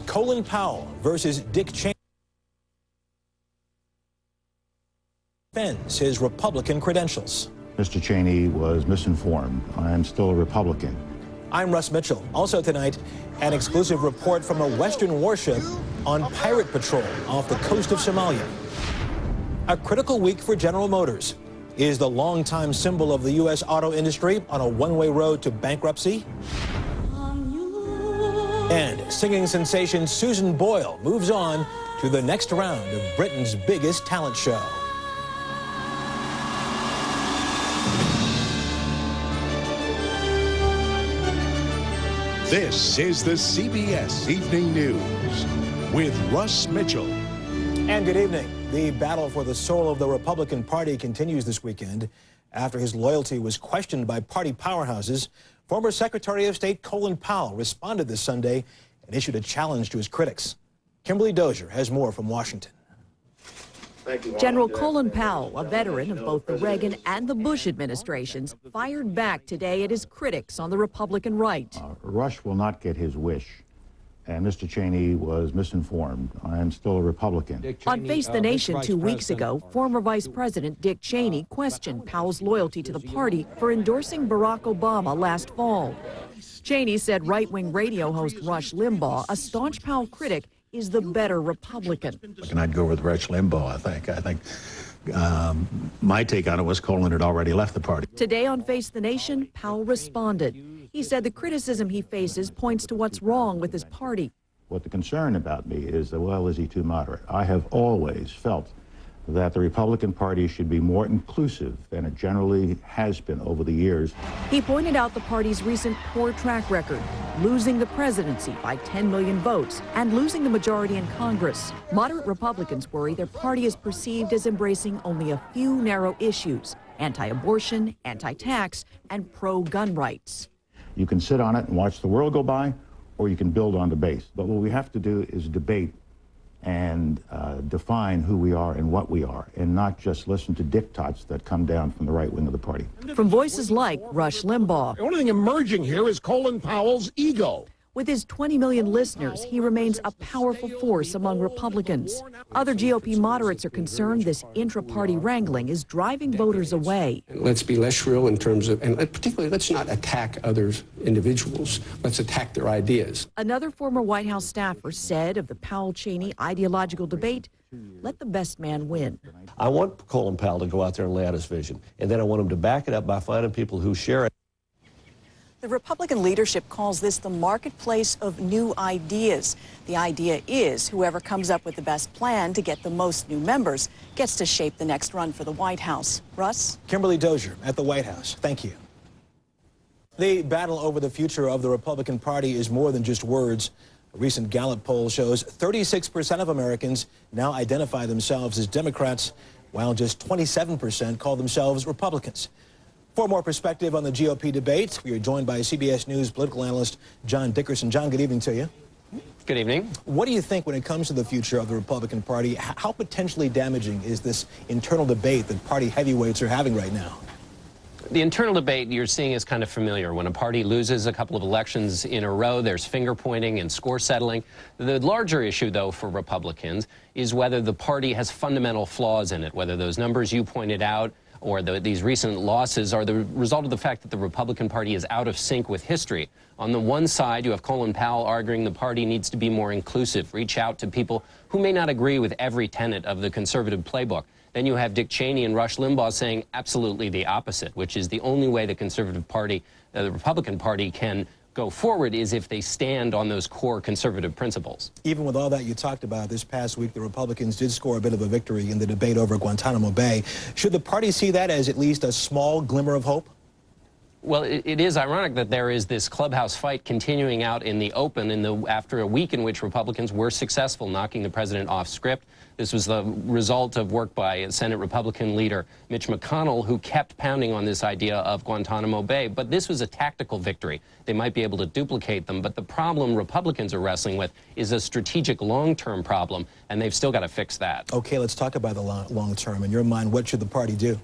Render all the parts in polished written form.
Colin Powell versus Dick Cheney defends his Republican credentials. Mr. Cheney was misinformed. I am still a Republican. I'm Russ Mitchell. Also tonight, an exclusive report from a Western warship on pirate patrol off the coast of Somalia. A critical week for General Motors. Is the longtime symbol of the U.S. auto industry on a one-way road to bankruptcy? And singing sensation Susan Boyle moves on to the next round of Britain's biggest talent show. This is the CBS Evening News with Russ Mitchell. And good evening. The battle for the soul of the Republican Party continues this weekend. After his loyalty was questioned by party powerhouses, former Secretary of State Colin Powell responded this Sunday and issued a challenge to his critics. Kimberly Dozier has more from Washington. General Colin Powell, a veteran of both the Reagan and the Bush administrations, fired back today at his critics on the Republican right. Rush will not get his wish, and Mr. Cheney was misinformed. I am still a Republican. On Face the Nation 2 weeks ago, former Vice President Dick Cheney questioned Powell's loyalty to the party for endorsing Barack Obama last fall. Cheney said right-wing radio host Rush Limbaugh, a staunch Powell critic, is the better Republican. And I'd go with Rush Limbaugh, I think my take on it was Colin had already left the party. Today on Face the Nation, Powell responded. He said the criticism he faces points to what's wrong with his party. What the concern about me is that, well, is he too moderate? I have always felt that the Republican Party should be more inclusive than it generally has been over the years. He pointed out the party's recent poor track record, losing the presidency by 10 million votes and losing the majority in Congress. Moderate Republicans worry their party is perceived as embracing only a few narrow issues: anti-abortion, anti-tax, and pro-gun rights. You can sit on it and watch the world go by, or you can build on the base. But what we have to do is debate and define who we are and what we are, and not just listen to diktats that come down from the right wing of the party. From voices like Rush Limbaugh. The only thing emerging here is Colin Powell's ego. With his 20 million listeners, he remains a powerful force among Republicans. Other GOP moderates are concerned this intra-party wrangling is driving voters away. Let's be less shrill in terms of, and particularly let's not attack other individuals. Let's attack their ideas. Another former White House staffer said of the Powell-Cheney ideological debate, let the best man win. I want Colin Powell to go out there and lay out his vision, and then I want him to back it up by finding people who share it. The Republican leadership calls this the marketplace of new ideas. The idea is whoever comes up with the best plan to get the most new members gets to shape the next run for the White House. Russ? Kimberly Dozier at the White House. Thank you. The battle over the future of the Republican Party is more than just words. A recent Gallup poll shows 36% of Americans now identify themselves as Democrats, while just 27% call themselves Republicans. For more perspective on the GOP debate, we are joined by CBS News political analyst John Dickerson. John, good evening to you. Good evening. What do you think when it comes to the future of the Republican Party? How potentially damaging is this internal debate that party heavyweights are having right now? The internal debate you're seeing is kind of familiar. When a party loses a couple of elections in a row, there's finger pointing and score settling. The larger issue, though, for Republicans is whether the party has fundamental flaws in it, whether those numbers you pointed out or these recent losses are the result of the fact that the Republican Party is out of sync with history. On the one side, you have Colin Powell arguing the party needs to be more inclusive, reach out to people who may not agree with every tenet of the conservative playbook. Then you have Dick Cheney and Rush Limbaugh saying absolutely the opposite, which is the only way the conservative party, the Republican Party, can go forward is if they stand on those core conservative principles. Even with all that you talked about this past week, the Republicans did score a bit of a victory in the debate over Guantanamo Bay. Should the party see that as at least a small glimmer of hope? Well, it is ironic that there is this clubhouse fight continuing out in the open after a week in which Republicans were successful knocking the president off script. This was the result of work by Senate Republican leader Mitch McConnell, who kept pounding on this idea of Guantanamo Bay. But this was a tactical victory. They might be able to duplicate them. But the problem Republicans are wrestling with is a strategic long-term problem, and they've still got to fix that. Okay, let's talk about the long term. In your mind, what should the party do?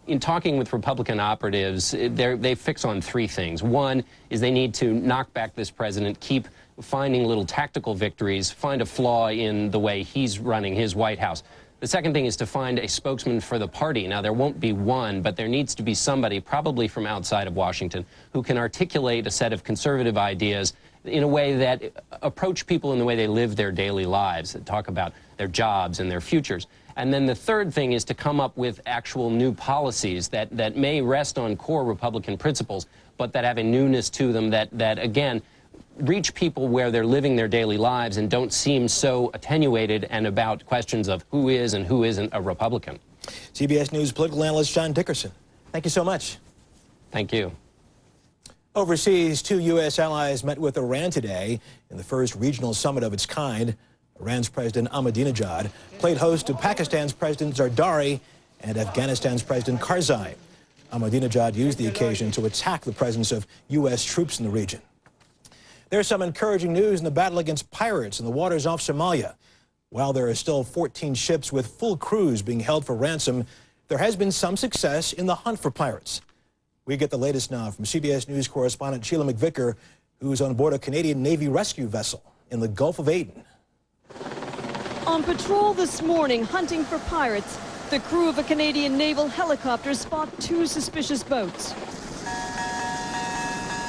In talking with Republican operatives, they fix on three things. One is they need to knock back this president, keep finding little tactical victories, find a flaw in the way he's running his White House. The second thing is to find a spokesman for the party. Now, there won't be one, but there needs to be somebody, probably from outside of Washington, who can articulate a set of conservative ideas in a way that approach people in the way they live their daily lives, that talk about their jobs and their futures. And then the third thing is to come up with actual new policies that may rest on core Republican principles, but that have a newness to them that again, reach people where they're living their daily lives and don't seem so attenuated and about questions of who is and who isn't a Republican. CBS News political analyst John Dickerson, thank you so much. Thank you. Overseas, 2 U.S. allies met with Iran today in the first regional summit of its kind. Iran's President Ahmadinejad played host to Pakistan's President Zardari and Afghanistan's President Karzai. Ahmadinejad used the occasion to attack the presence of U.S. troops in the region. There's some encouraging news in the battle against pirates in the waters off Somalia. While there are still 14 ships with full crews being held for ransom, there has been some success in the hunt for pirates. We get the latest now from CBS News correspondent Sheila McVicker, who's on board a Canadian Navy rescue vessel in the Gulf of Aden. On patrol this morning, hunting for pirates, the crew of a Canadian naval helicopter spot 2 suspicious boats.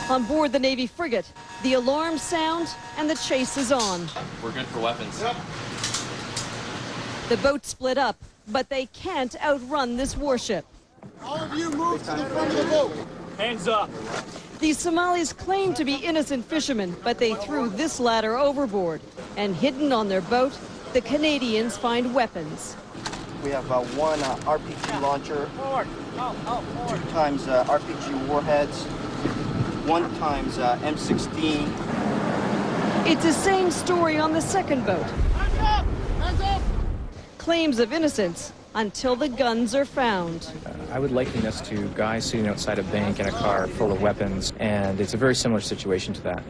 On board the Navy frigate, the alarms sound and the chase is on. We're good for weapons. Yep. The boats split up, but they can't outrun this warship. All of you move to the front of the boat. Hands up. These Somalis claim to be innocent fishermen, but they threw this ladder overboard. And hidden on their boat, the Canadians find weapons. We have 1 RPG launcher, 2 times RPG warheads, 1 times M16. It's the same story on the second boat. Hands up! Hands up! Claims of innocence until the guns are found. I would liken this to guys sitting outside a bank in a car full of weapons, and it's a very similar situation to that,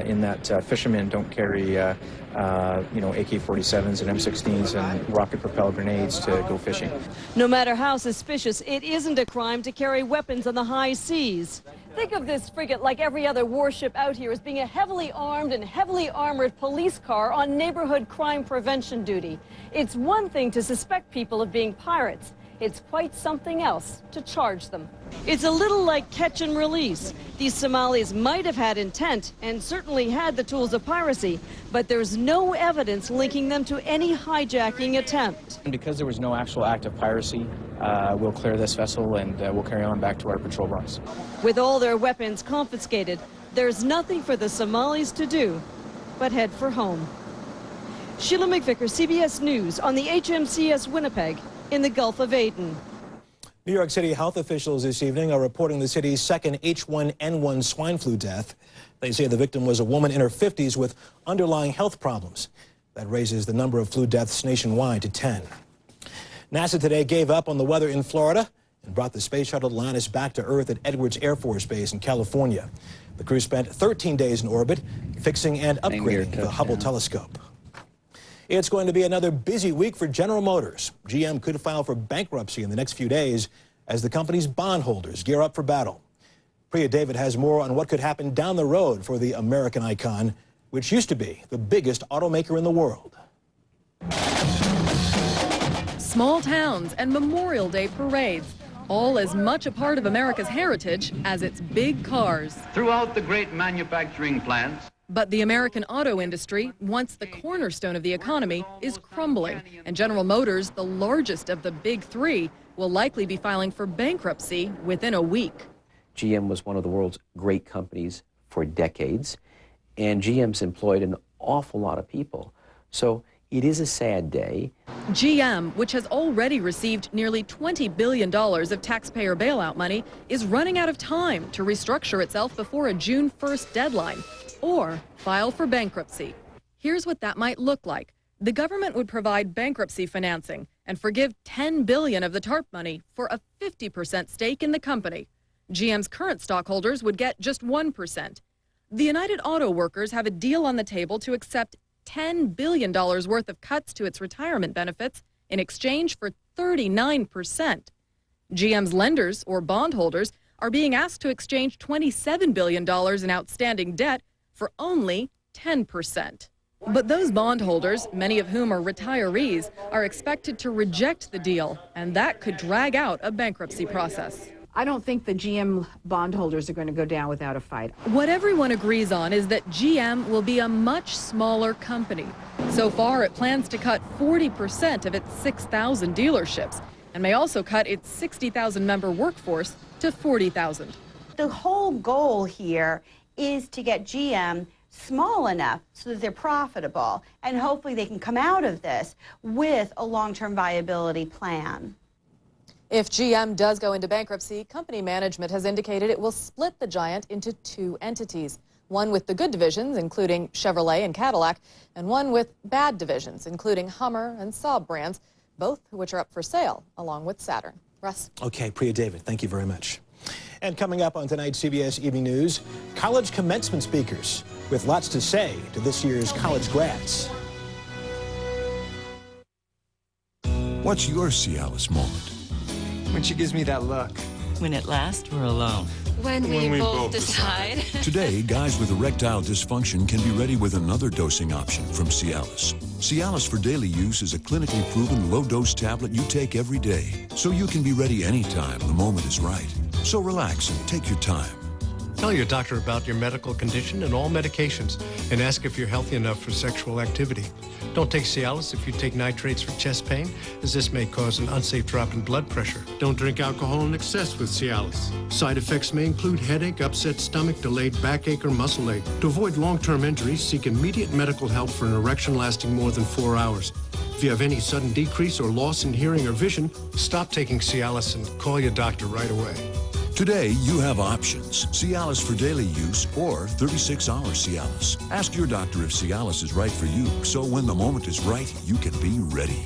in that fishermen don't carry AK-47s and M16s and rocket-propelled grenades to go fishing. No matter how suspicious, it isn't a crime to carry weapons on the high seas. Think of this frigate, like every other warship out here, as being a heavily armed and heavily armored police car on neighborhood crime prevention duty. It's one thing to suspect people of being pirates. It's quite something else to charge them. It's a little like catch and release. These Somalis might have had intent and certainly had the tools of piracy, but there's no evidence linking them to any hijacking attempt. And because there was no actual act of piracy, we'll clear this vessel and we'll carry on back to our patrol boats. With all their weapons confiscated, there's nothing for the Somalis to do but head for home. Sheila McVicker, CBS News, on the HMCS Winnipeg in the Gulf of Aden. New York City health officials this evening are reporting the city's second H1N1 swine flu death. They say the victim was a woman in her 50s with underlying health problems. That raises the number of flu deaths nationwide to 10. NASA today gave up on the weather in Florida and brought the space shuttle Atlantis back to Earth at Edwards Air Force Base in California. The crew spent 13 days in orbit, fixing and upgrading the Hubble telescope. It's going to be another busy week for General Motors. GM could file for bankruptcy in the next few days as the company's bondholders gear up for battle. Priya David has more on what could happen down the road for the American icon, which used to be the biggest automaker in the world. Small towns and Memorial Day parades, all as much a part of America's heritage as its big cars. Throughout the great manufacturing plants, but the American auto industry, once the cornerstone of the economy, is crumbling. And General Motors, the largest of the big 3, will likely be filing for bankruptcy within a week. GM was one of the world's great companies for decades, and GM's employed an awful lot of people. So it is a sad day. GM, which has already received nearly $20 billion of taxpayer bailout money, is running out of time to restructure itself before a June 1st deadline, or file for bankruptcy. Here's what that might look like. The government would provide bankruptcy financing and forgive $10 billion of the TARP money for a 50% stake in the company. GM's current stockholders would get just 1%. The United Auto Workers have a deal on the table to accept $10 billion worth of cuts to its retirement benefits in exchange for 39%. GM's lenders, or bondholders, are being asked to exchange $27 billion in outstanding debt for only 10%. But those bondholders, many of whom are retirees, are expected to reject the deal, and that could drag out a bankruptcy process. I don't think the GM bondholders are going to go down without a fight. What everyone agrees on is that GM will be a much smaller company. So far, it plans to cut 40% of its 6,000 dealerships and may also cut its 60,000 member workforce to 40,000. The whole goal here is to get GM small enough so that they're profitable, and hopefully they can come out of this with a long-term viability plan. If GM does go into bankruptcy, company management has indicated it will split the giant into two entities, one with the good divisions, including Chevrolet and Cadillac, and one with bad divisions, including Hummer and Saab brands, both of which are up for sale, along with Saturn. Russ? Okay, Priya David, thank you very much. And coming up on tonight's CBS Evening News, college commencement speakers with lots to say to this year's college grads. What's your Cialis moment? When she gives me that look. When at last we're alone. When we both decide. Today, guys with erectile dysfunction can be ready with another dosing option from Cialis. Cialis for daily use is a clinically proven low-dose tablet you take every day, so you can be ready anytime the moment is right. So relax and take your time. Tell your doctor about your medical condition and all medications, and ask if you're healthy enough for sexual activity. Don't take Cialis if you take nitrates for chest pain, as this may cause an unsafe drop in blood pressure. Don't drink alcohol in excess with Cialis. Side effects may include headache, upset stomach, delayed backache, or muscle ache. To avoid long-term injuries, seek immediate medical help for an erection lasting more than 4 hours. If you have any sudden decrease or loss in hearing or vision, stop taking Cialis and call your doctor right away. Today, you have options. Cialis for daily use or 36-hour Cialis. Ask your doctor if Cialis is right for you, so when the moment is right, you can be ready.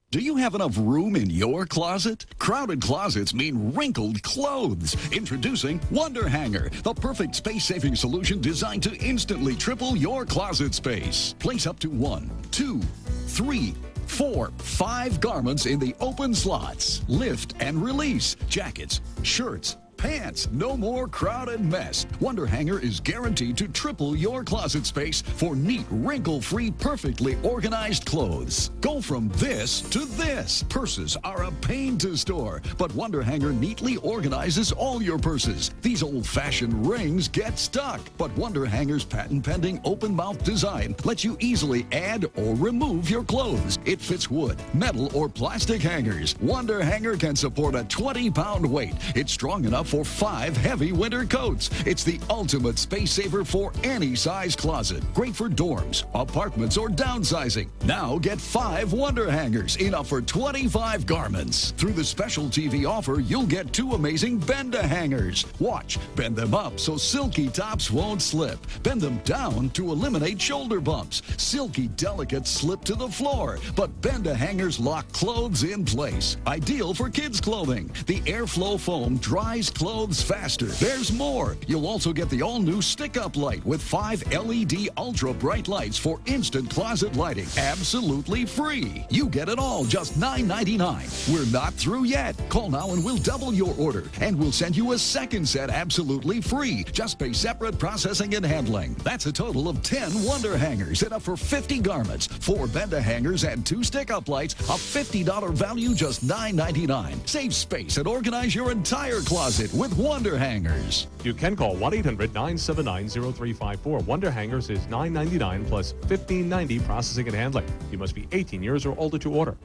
Do you have enough room in your closet? Crowded closets mean wrinkled clothes. Introducing Wonder Hanger, the perfect space-saving solution designed to instantly triple your closet space. Place up to 1, 2, 3, 4, 5 garments in the open slots. Lift and release. Jackets, shirts, pants. No more crowded mess. Wonder Hanger is guaranteed to triple your closet space for neat, wrinkle-free, perfectly organized clothes. Go from this to this. Purses are a pain to store, but Wonder Hanger neatly organizes all your purses. These old-fashioned rings get stuck, but Wonder Hanger's patent-pending open-mouth design lets you easily add or remove your clothes. It fits wood, metal, or plastic hangers. Wonder Hanger can support a 20-pound weight. It's strong enough for 5 heavy winter coats. It's the ultimate space saver for any size closet. Great for dorms, apartments, or downsizing. Now get 5 Wonder Hangers, enough for 25 garments. Through the special TV offer, you'll get 2 amazing Bend-A-Hangers. Watch, bend them up so silky tops won't slip. Bend them down to eliminate shoulder bumps. Silky, delicate slip to the floor. But Bend-A-Hangers lock clothes in place. Ideal for kids' clothing. The airflow foam dries clothes faster. There's more. You'll also get the all-new stick-up light with 5 LED ultra-bright lights for instant closet lighting. Absolutely free. You get it all, just $9.99. We're not through yet. Call now and we'll double your order. And we'll send you a second set absolutely free. Just pay separate processing and handling. That's a total of 10 Wonder Hangers, enough for 50 garments, 4 Bend-A-Hangers, and 2 stick-up lights. A $50 value, just $9.99. Save space and organize your entire closet with Wonder Hangers. You can call 1-800-979-0354. Wonder Hangers is $9.99 plus $15.90 processing and handling. You must be 18 years or older to order.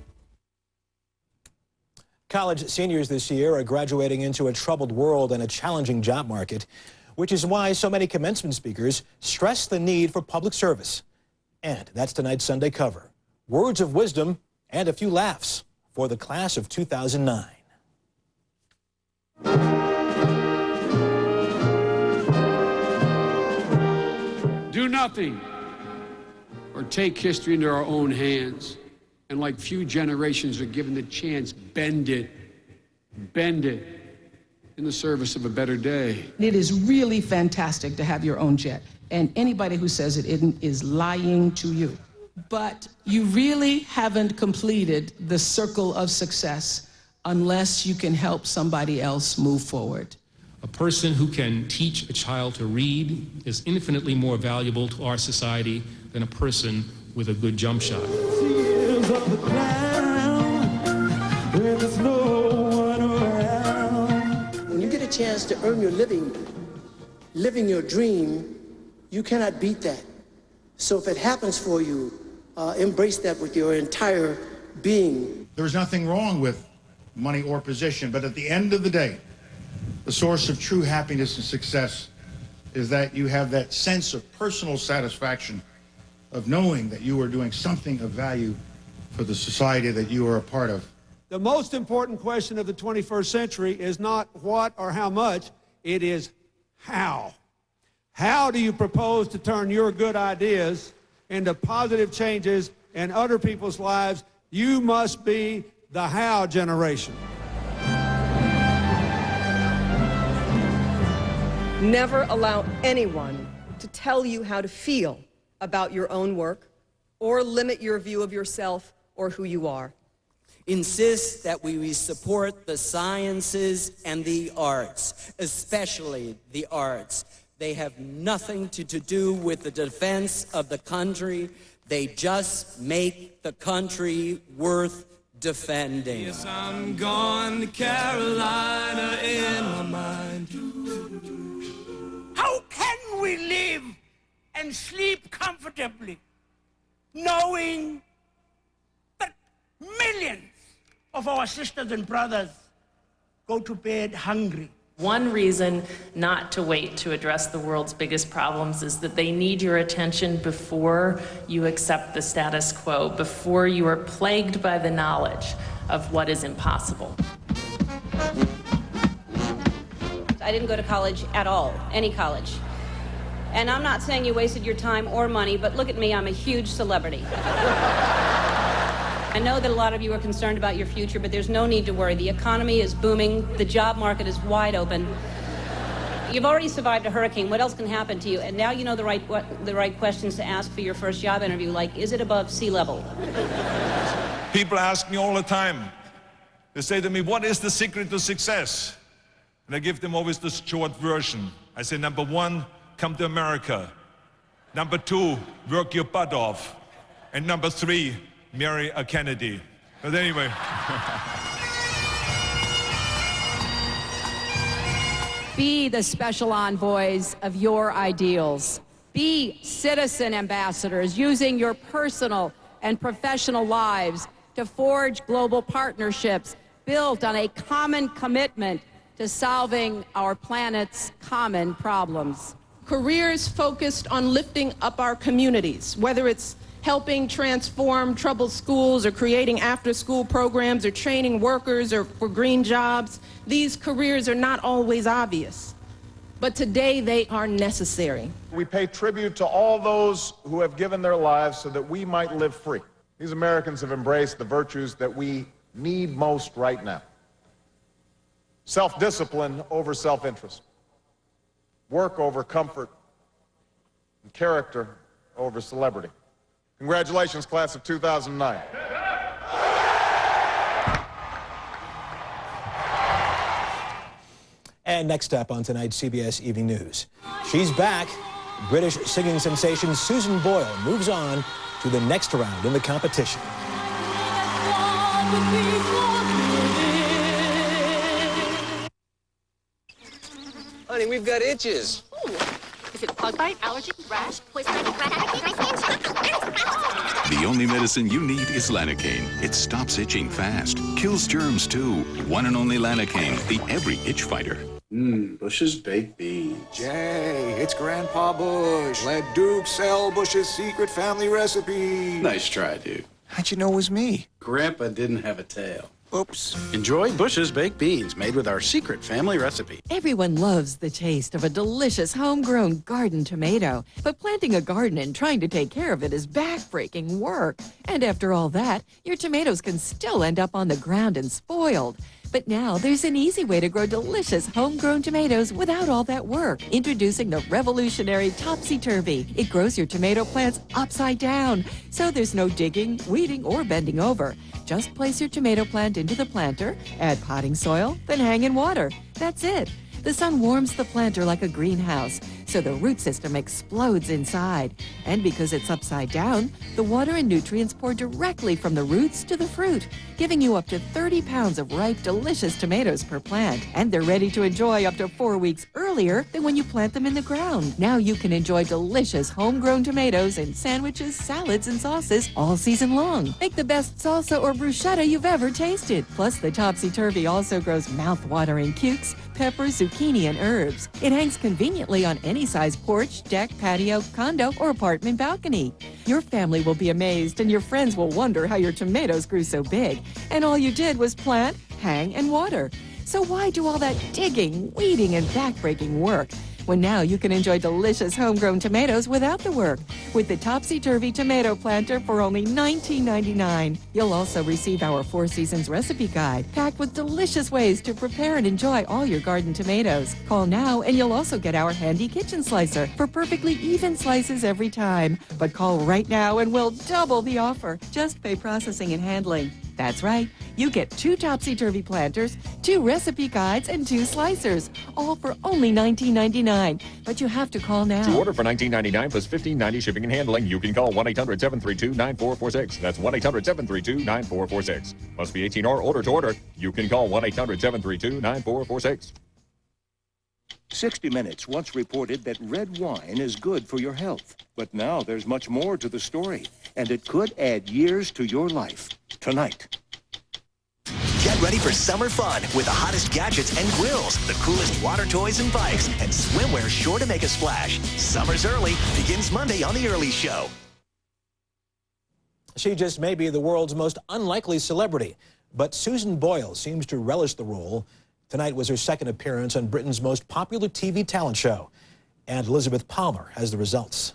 College seniors this year are graduating into a troubled world and a challenging job market, which is why so many commencement speakers stress the need for public service. And that's tonight's Sunday cover. Words of wisdom and a few laughs for the class of 2009. Do nothing or take history into our own hands, and like few generations are given the chance, bend it in the service of a better day. It is really fantastic to have your own jet, and anybody who says it isn't is lying to you. But you really haven't completed the circle of success unless you can help somebody else move forward. A person who can teach a child to read is infinitely more valuable to our society than a person with a good jump shot. When you get a chance to earn your living, living your dream, you cannot beat that. So if it happens for you, embrace that with your entire being. There's nothing wrong with money or position, but at the end of the day, the source of true happiness and success is that you have that sense of personal satisfaction of knowing that you are doing something of value for the society that you are a part of. The most important question of the 21st century is not what or how much, it is how. How do you propose to turn your good ideas into positive changes in other people's lives? You must be the how generation. Never allow anyone to tell you how to feel about your own work or limit your view of yourself or who you are. Insist that we support the sciences and the arts, especially the arts. They have nothing to do with the defense of the country. They just make the country worth defending. Yes, I'm gone to Carolina in my mind. How can we live and sleep comfortably knowing that millions of our sisters and brothers go to bed hungry? One reason not to wait to address the world's biggest problems is that they need your attention before you accept the status quo, before you are plagued by the knowledge of what is impossible. I didn't go to college at all, any college. And I'm not saying you wasted your time or money, but look at me, I'm a huge celebrity. I know that a lot of you are concerned about your future, but there's no need to worry. The economy is booming, the job market is wide open. You've already survived a hurricane, what else can happen to you? And now you know the right questions to ask for your first job interview, like, is it above sea level? People ask me all the time, they say to me, what is the secret to success? And I give them always the short version. I say, number one, come to America. Number two, work your butt off. And number three, marry a Kennedy. But anyway. Be the special envoys of your ideals. Be citizen ambassadors, using your personal and professional lives to forge global partnerships built on a common commitment to solving our planet's common problems. Careers focused on lifting up our communities, whether it's helping transform troubled schools or creating after-school programs or training workers or for green jobs. These careers are not always obvious, but today they are necessary. We pay tribute to all those who have given their lives so that we might live free. These Americans have embraced the virtues that we need most right now. Self-discipline over self-interest. Work over comfort. And character over celebrity. Congratulations, class of 2009. And next up on tonight's CBS Evening News. She's back. British singing sensation Susan Boyle moves on to the next round in the competition. Honey, we've got itches. Ooh. Is it bug bite, allergy, rash, poison ivy, rat The only medicine you need is Lanacane. It stops itching fast, kills germs too. One and only Lanacane, the every itch fighter. Bush's baked beans. Jay, it's Grandpa Bush. Let Duke sell Bush's secret family recipe. Nice try, Duke. How'd you know it was me? Grandpa didn't have a tail. Oops. Enjoy Bush's baked beans made with our secret family recipe. Everyone loves the taste of a delicious homegrown garden tomato, but planting a garden and trying to take care of it is backbreaking work. And after all that, your tomatoes can still end up on the ground and spoiled. But now there's an easy way to grow delicious homegrown tomatoes without all that work. Introducing the revolutionary Topsy-Turvy. It grows your tomato plants upside down, so there's no digging, weeding, or bending over. Just place your tomato plant into the planter, add potting soil, then hang in water. That's it. The sun warms the planter like a greenhouse, so the root system explodes inside. And because it's upside down, the water and nutrients pour directly from the roots to the fruit, giving you up to 30 pounds of ripe, delicious tomatoes per plant. And they're ready to enjoy up to 4 weeks earlier than when you plant them in the ground. Now you can enjoy delicious homegrown tomatoes in sandwiches, salads, and sauces all season long. Make the best salsa or bruschetta you've ever tasted. Plus, the topsy-turvy also grows mouth-watering cukes, peppers, zucchini, and herbs. It hangs conveniently on any size porch, deck, patio, condo, or apartment balcony. Your family will be amazed, and your friends will wonder how your tomatoes grew so big. And all you did was plant, hang, and water. So why do all that digging, weeding, and backbreaking work when now you can enjoy delicious homegrown tomatoes without the work with the Topsy-Turvy Tomato Planter for only $19.99. You'll also receive our 4 Seasons recipe guide packed with delicious ways to prepare and enjoy all your garden tomatoes. Call now and you'll also get our handy kitchen slicer for perfectly even slices every time. But call right now and we'll double the offer. Just pay processing and handling. That's right. You get 2 Topsy-Turvy planters, 2 recipe guides, and 2 slicers, all for only $19.99. But you have to call now. To order for $19.99 plus $15.90 shipping and handling, you can call 1-800-732-9446. That's 1-800-732-9446. Must be 18 or older to order. You can call 1-800-732-9446. 60 Minutes once reported that red wine is good for your health. But now there's much more to the story, and it could add years to your life. Tonight. Get ready for summer fun with the hottest gadgets and grills, the coolest water toys and bikes, and swimwear sure to make a splash. Summer's Early begins Monday on The Early Show. She just may be the world's most unlikely celebrity, but Susan Boyle seems to relish the role. Tonight was her second appearance on Britain's most popular TV talent show. And Elizabeth Palmer has the results.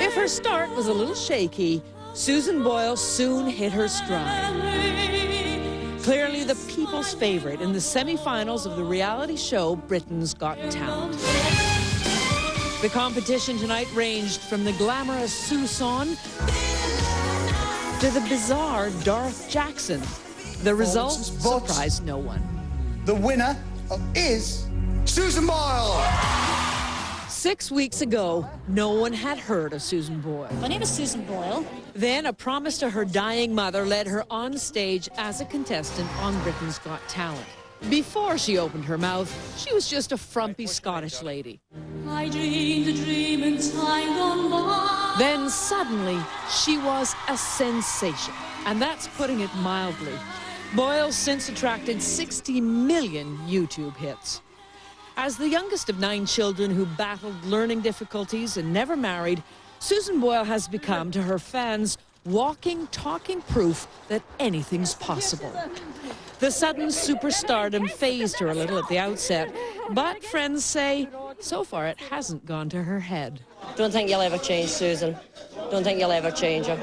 If her start was a little shaky, Susan Boyle soon hit her stride. Clearly the people's favorite in the semifinals of the reality show Britain's Got Talent. The competition tonight ranged from the glamorous Susan to the bizarre Darth Jackson. The results surprised no one. The winner is Susan Boyle. 6 weeks ago, no one had heard of Susan Boyle. My name is Susan Boyle. Then a promise to her dying mother led her on stage as a contestant on Britain's Got Talent. Before she opened her mouth, she was just a frumpy Scottish lady. I dreamed a dream in time gone by. Then suddenly, she was a sensation, and that's putting it mildly. Boyle's since attracted 60 million YouTube hits. As the youngest of 9 children who battled learning difficulties and never married, Susan Boyle has become, to her fans, walking, talking proof that anything's possible. The sudden superstardom phased her a little at the outset, but friends say, so far it hasn't gone to her head. Don't think you'll ever change, Susan. Don't think you'll ever change her.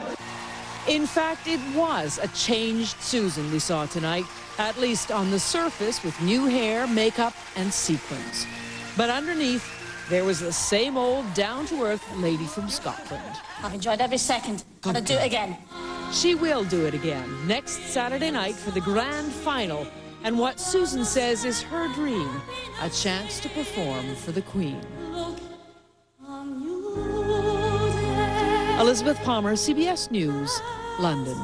In fact, it was a changed Susan we saw tonight, at least on the surface with new hair, makeup, and sequins. But underneath, there was the same old down-to-earth lady from Scotland. I've enjoyed every second. Gonna do it again. She will do it again next Saturday night for the grand final and what Susan says is her dream, a chance to perform for the Queen. Elizabeth Palmer, CBS News, London.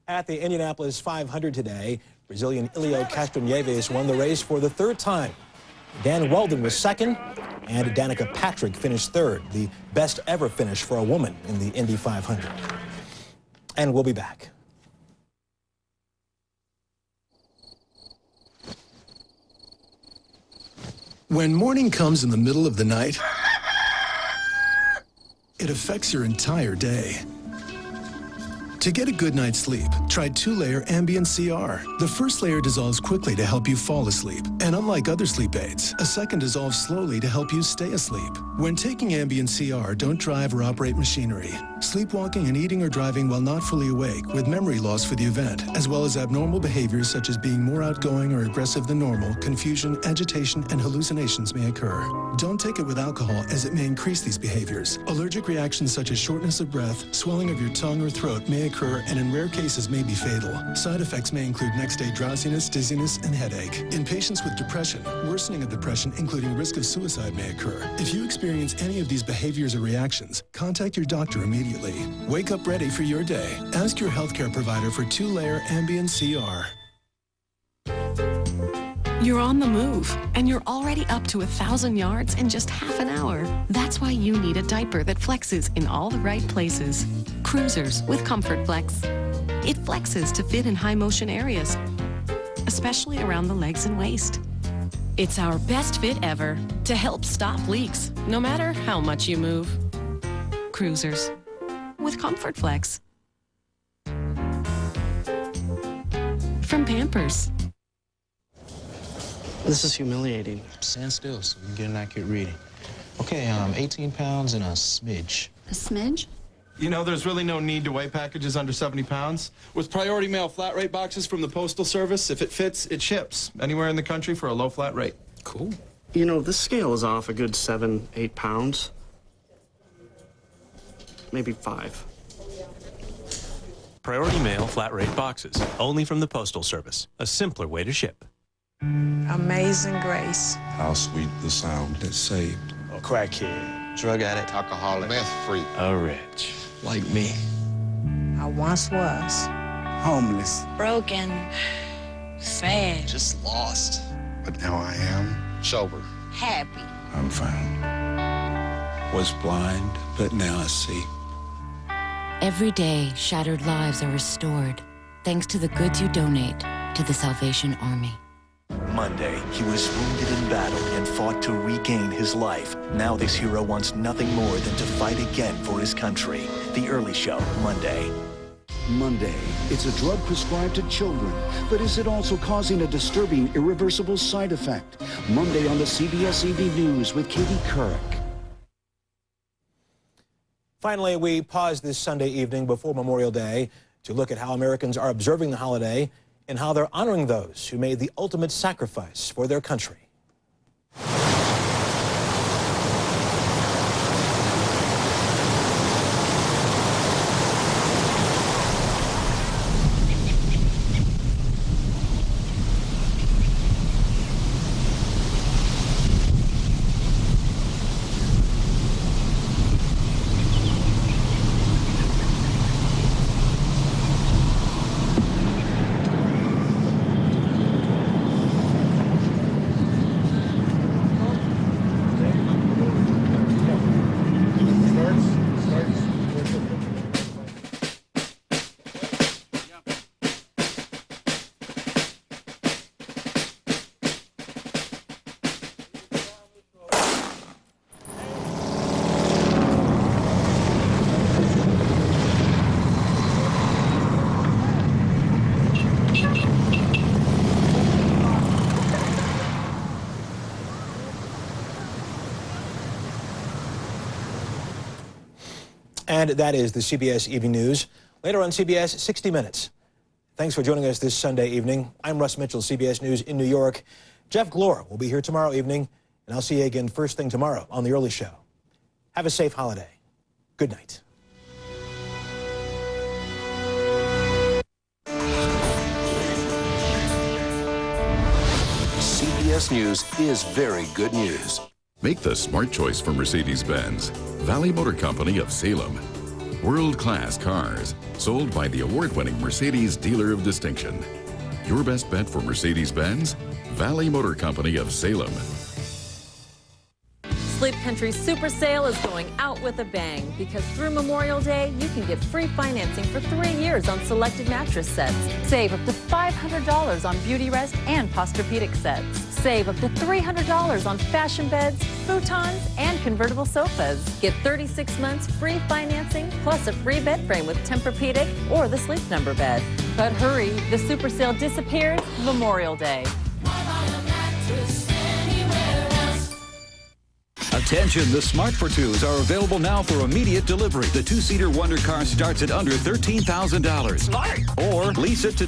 At the Indianapolis 500 today, Brazilian Ilio Castroneves won the race for the 3rd time. Dan Weldon was second, and Danica Patrick finished 3rd, the best ever finish for a woman in the Indy 500. And we'll be back. When morning comes in the middle of the night, it affects your entire day. To get a good night's sleep, try 2-layer Ambient CR. The first layer dissolves quickly to help you fall asleep. And unlike other sleep aids, a second dissolves slowly to help you stay asleep. When taking Ambien CR, don't drive or operate machinery. Sleepwalking and eating or driving while not fully awake with memory loss for the event, as well as abnormal behaviors such as being more outgoing or aggressive than normal, confusion, agitation, and hallucinations may occur. Don't take it with alcohol as it may increase these behaviors. Allergic reactions such as shortness of breath, swelling of your tongue or throat may occur and in rare cases may be fatal. Side effects may include next-day drowsiness, dizziness, and headache. In patients with depression, worsening of depression, including risk of suicide, may occur. If you experience any of these behaviors or reactions, contact your doctor immediately. Wake up ready for your day. Ask your healthcare provider for 2-layer Ambien CR. You're on the move, and you're already up to 1,000 yards in just half an hour. That's why you need a diaper that flexes in all the right places. Cruisers with Comfort Flex. It flexes to fit in high motion areas, especially around the legs and waist. It's our best fit ever to help stop leaks, no matter how much you move. Cruisers with Comfort Flex. From Pampers. This is humiliating. Stand still so we can get an accurate reading. Okay, 18 pounds and a smidge. A smidge? You know, there's really no need to weigh packages under 70 pounds. With priority mail flat rate boxes from the Postal Service, if it fits, it ships anywhere in the country for a low flat rate. Cool. You know, this scale is off a good 7, 8 pounds. Maybe 5. Priority mail flat rate boxes, only from the Postal Service. A simpler way to ship. Amazing Grace. How sweet the sound that saved. A crackhead, drug addict, alcoholic, meth freak, A rich. like me. I once was. homeless, Broken. Sad. Just lost. but now I am sober. Happy. I'm found. Was blind, but now I see. Every day, shattered lives are restored thanks to the goods you donate to the Salvation Army. Monday, he was wounded in battle and fought to regain his life. Now this hero wants nothing more than to fight again for his country. The Early Show, Monday. Monday, it's a drug prescribed to children, but is it also causing a disturbing, irreversible side effect? Monday on the CBS Evening News with Katie Couric. Finally, we pause this Sunday evening before Memorial Day to look at how Americans are observing the holiday and how they're honoring those who made the ultimate sacrifice for their country. And that is the CBS Evening News. Later on CBS 60 Minutes. Thanks for joining us this Sunday evening. I'm Russ Mitchell, CBS News in New York. Jeff Glor will be here tomorrow evening, and I'll see you again first thing tomorrow on The Early Show. Have a safe holiday. Good night. CBS News is very good news. Make the smart choice for Mercedes-Benz. Valley Motor Company of Salem. World-class cars, sold by the award-winning Mercedes Dealer of Distinction. Your best bet for Mercedes-Benz? Valley Motor Company of Salem. Sleep Country's Super Sale is going out with a bang because through Memorial Day, you can get free financing for 3 years on selected mattress sets. Save up to $500 on Beauty Rest and Posturepedic sets. Save up to $300 on fashion beds, futons, and convertible sofas. Get 36 months free financing plus a free bed frame with Tempur-Pedic or the Sleep Number bed. But hurry, the Super Sale disappears Memorial Day. A Attention, the Smart for Twos are available now for immediate delivery. The two-seater Wonder car starts at under $13,000. Smart! Or lease it to